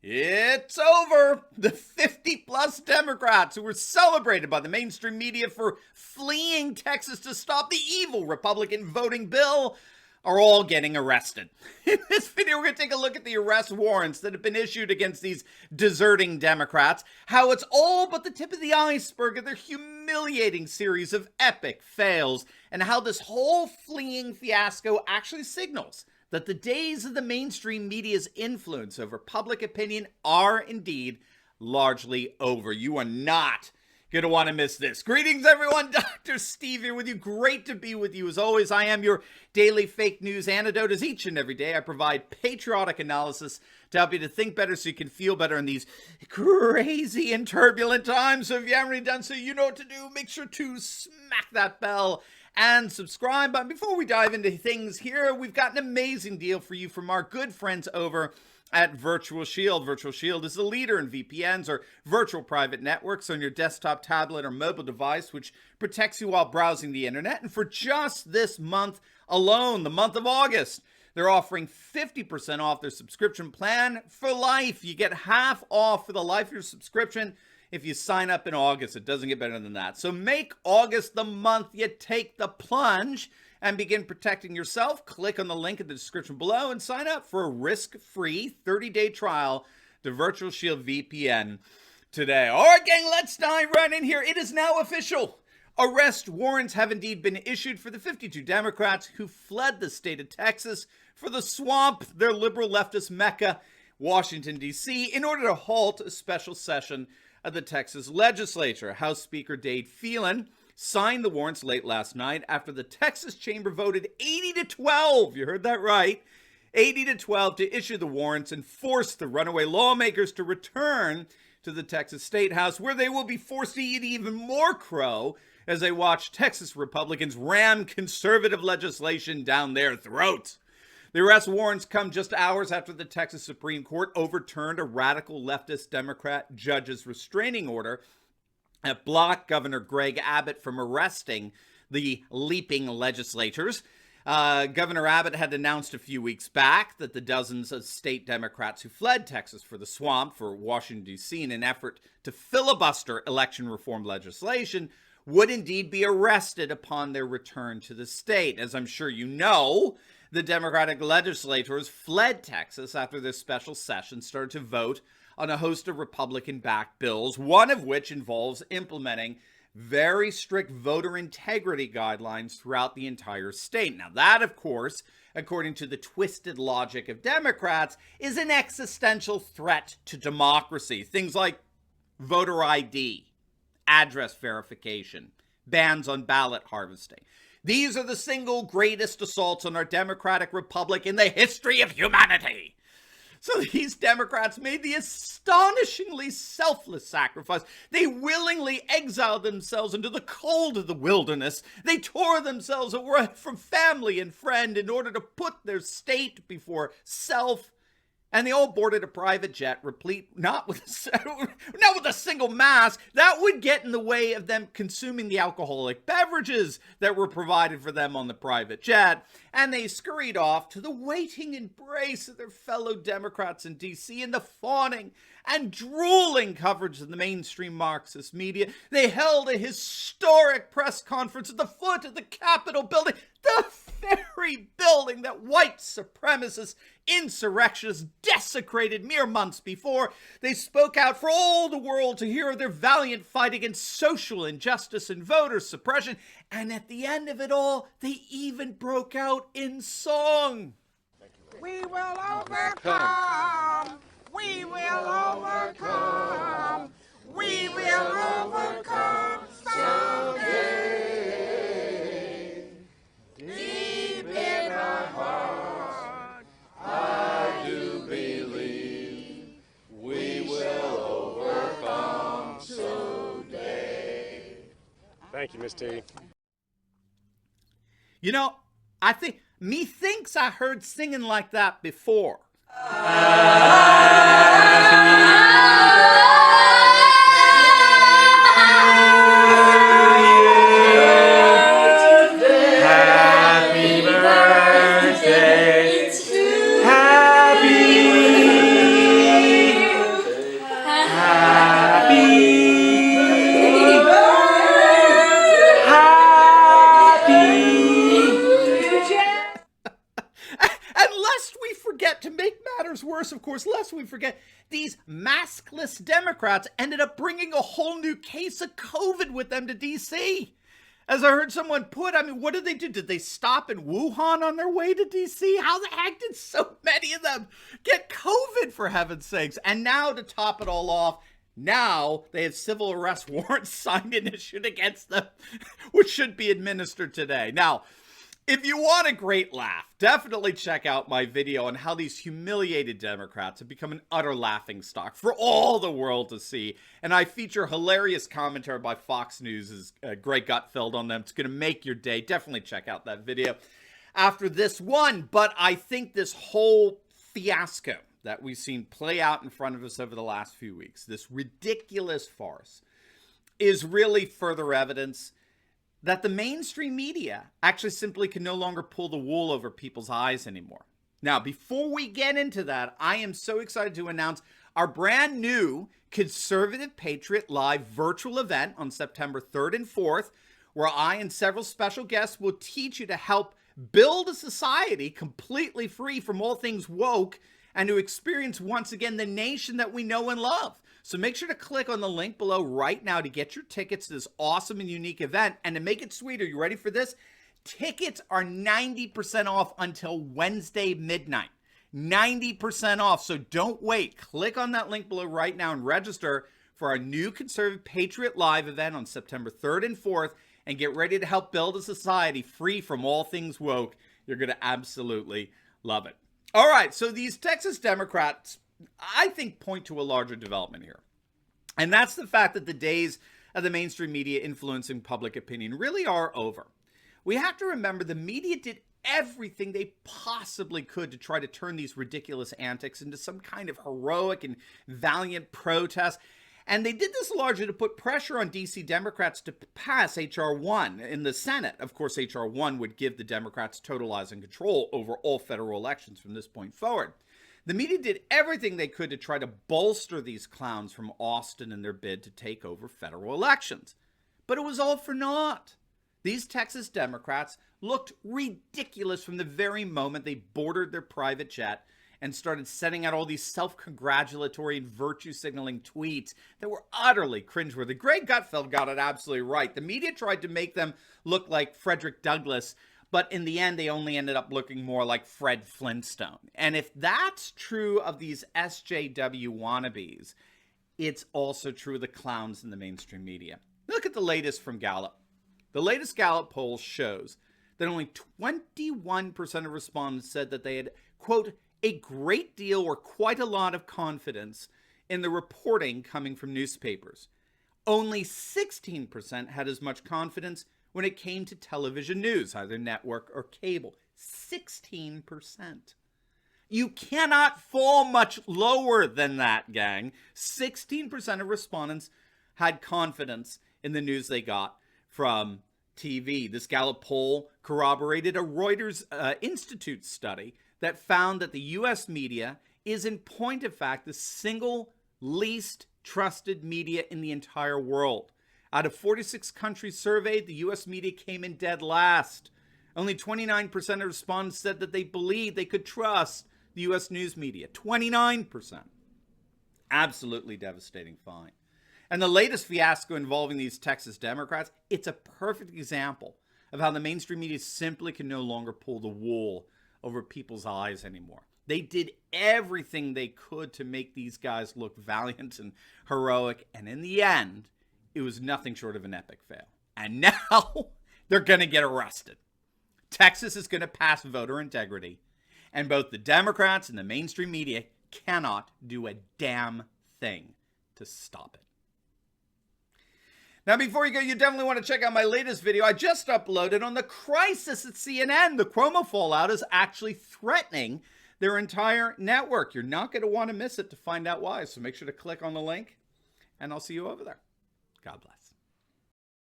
It's over. The 50-plus Democrats who were celebrated by the mainstream media for fleeing Texas to stop the evil Republican voting bill are all getting arrested. In this video, we're going to take a look at the arrest warrants that have been issued against these deserting Democrats, how it's all but the tip of the iceberg of their humiliating series of epic fails, and how this whole fleeing fiasco actually signals that the days of the mainstream media's influence over public opinion are indeed largely over. You are not going to want to miss this. Greetings, everyone. Dr. Steve here with you. Great to be with you. As always, I am your daily fake news antidote. As each and every day, I provide patriotic analysis to help you to think better so you can feel better in these crazy and turbulent times. So if you haven't already done so, you know what to do. Make sure to smack that bell and subscribe. But before we dive into things here, we've got an amazing deal for you from our good friends over at Virtual Shield. Virtual Shield is the leader in VPNs, or virtual private networks, on your desktop, tablet, or mobile device, which protects you while browsing the internet. And for just this month alone, the month of August, they're offering 50% off their subscription plan for life. You get half off for the life of your subscription if you sign up in August. It doesn't get better than that. So make August the month you take the plunge and begin protecting yourself. Click on the link in the description below and sign up for a risk-free 30-day trial to Virtual Shield VPN today. All right, gang, let's dive right in here. It is now official. Arrest warrants have indeed been issued for the 52 Democrats who fled the state of Texas for the swamp, their liberal leftist mecca, Washington, D.C., in order to halt a special session of the Texas legislature. House Speaker Dade Phelan signed the warrants late last night after the Texas chamber voted 80-12. You heard that right. 80-12 to issue the warrants and force the runaway lawmakers to return to the Texas State House, where they will be forced to eat even more crow as they watch Texas Republicans ram conservative legislation down their throats. The arrest warrants come just hours after the Texas Supreme Court overturned a radical leftist Democrat judge's restraining order that blocked Governor Greg Abbott from arresting the leaping legislators. Governor Abbott had announced a few weeks back that the dozens of state Democrats who fled Texas for the swamp for Washington, D.C. in an effort to filibuster election reform legislation would indeed be arrested upon their return to the state. As I'm sure you know, the Democratic legislators fled Texas after this special session started to vote on a host of Republican-backed bills, one of which involves implementing very strict voter integrity guidelines throughout the entire state. Now that, of course, according to the twisted logic of Democrats, is an existential threat to democracy. Things like voter ID, address verification, bans on ballot harvesting. These are the single greatest assaults on our democratic republic in the history of humanity. So these Democrats made the astonishingly selfless sacrifice. They willingly exiled themselves into the cold of the wilderness. They tore themselves away from family and friend in order to put their state before self. And they all boarded a private jet replete, not with a single mask. That would get in the way of them consuming the alcoholic beverages that were provided for them on the private jet. And they scurried off to the waiting embrace of their fellow Democrats in D.C. and the fawning and drooling coverage of the mainstream Marxist media. They held a historic press conference at the foot of the Capitol building, the very building that white supremacist insurrectionists desecrated mere months before. They spoke out for all the world to hear of their valiant fight against social injustice and voter suppression. And at the end of it all, they even broke out in song. We will overcome. We will overcome. We will overcome someday. Deep in our heart, I do believe we will overcome someday. Thank you, Miss T. You know, I think, methinks I heard singing like that before. Happy birthday. Happy worse, of course, lest we forget, these maskless Democrats ended up bringing a whole new case of COVID with them to D.C. As I heard someone put, I mean, what did they do? Did they stop in Wuhan on their way to D.C.? How the heck did so many of them get COVID, for heaven's sakes? And now, to top it all off, now they have civil arrest warrants signed and issued against them, which should be administered today. Now, if you want a great laugh, definitely check out my video on how these humiliated Democrats have become an utter laughingstock for all the world to see. And I feature hilarious commentary by Fox News' Greg Gutfeld on them. It's going to make your day. Definitely check out that video after this one. But I think this whole fiasco that we've seen play out in front of us over the last few weeks, this ridiculous farce, is really further evidence that the mainstream media actually simply can no longer pull the wool over people's eyes anymore. Now, before we get into that, I am so excited to announce our brand new Conservative Patriot live virtual event on September 3rd and 4th, where I and several special guests will teach you to help build a society completely free from all things woke and to experience once again the nation that we know and love. So make sure to click on the link below right now to get your tickets to this awesome and unique event. And to make it sweeter, you ready for this? Tickets are 90% off until Wednesday midnight. 90% off, so don't wait. Click on that link below right now and register for our new Conservative Patriot Live event on September 3rd and 4th, and get ready to help build a society free from all things woke. You're going to absolutely love it. All right, so these Texas Democrats, I think, point to a larger development here. And that's the fact that the days of the mainstream media influencing public opinion really are over. We have to remember the media did everything they possibly could to try to turn these ridiculous antics into some kind of heroic and valiant protest. And they did this largely to put pressure on D.C. Democrats to pass H.R. 1 in the Senate. Of course, H.R. 1 would give the Democrats totalizing control over all federal elections from this point forward. The media did everything they could to try to bolster these clowns from Austin in their bid to take over federal elections. But it was all for naught. These Texas Democrats looked ridiculous from the very moment they boarded their private jet and started sending out all these self-congratulatory and virtue-signaling tweets that were utterly cringeworthy. Greg Gutfeld got it absolutely right. The media tried to make them look like Frederick Douglass, but in the end, they only ended up looking more like Fred Flintstone. And if that's true of these SJW wannabes, it's also true of the clowns in the mainstream media. Look at the latest from Gallup. The latest Gallup poll shows that only 21% of respondents said that they had, quote, a great deal or quite a lot of confidence in the reporting coming from newspapers. Only 16% had as much confidence when it came to television news, either network or cable. 16%. You cannot fall much lower than that, gang. 16% of respondents had confidence in the news they got from TV. This Gallup poll corroborated a Reuters Institute study that found that the U.S. media is, in point of fact, the single least trusted media in the entire world. Out of 46 countries surveyed, the U.S. media came in dead last. Only 29% of respondents said that they believed they could trust the U.S. news media. 29%. Absolutely devastating find. And the latest fiasco involving these Texas Democrats, it's a perfect example of how the mainstream media simply can no longer pull the wool over people's eyes anymore. They did everything they could to make these guys look valiant and heroic, and in the end, it was nothing short of an epic fail. And now they're going to get arrested. Texas is going to pass voter integrity, and both the Democrats and the mainstream media cannot do a damn thing to stop it. Now, before you go, you definitely want to check out my latest video I just uploaded on the crisis at CNN. The Cuomo fallout is actually threatening their entire network. You're not going to want to miss it to find out why. So make sure to click on the link, and I'll see you over there. God bless.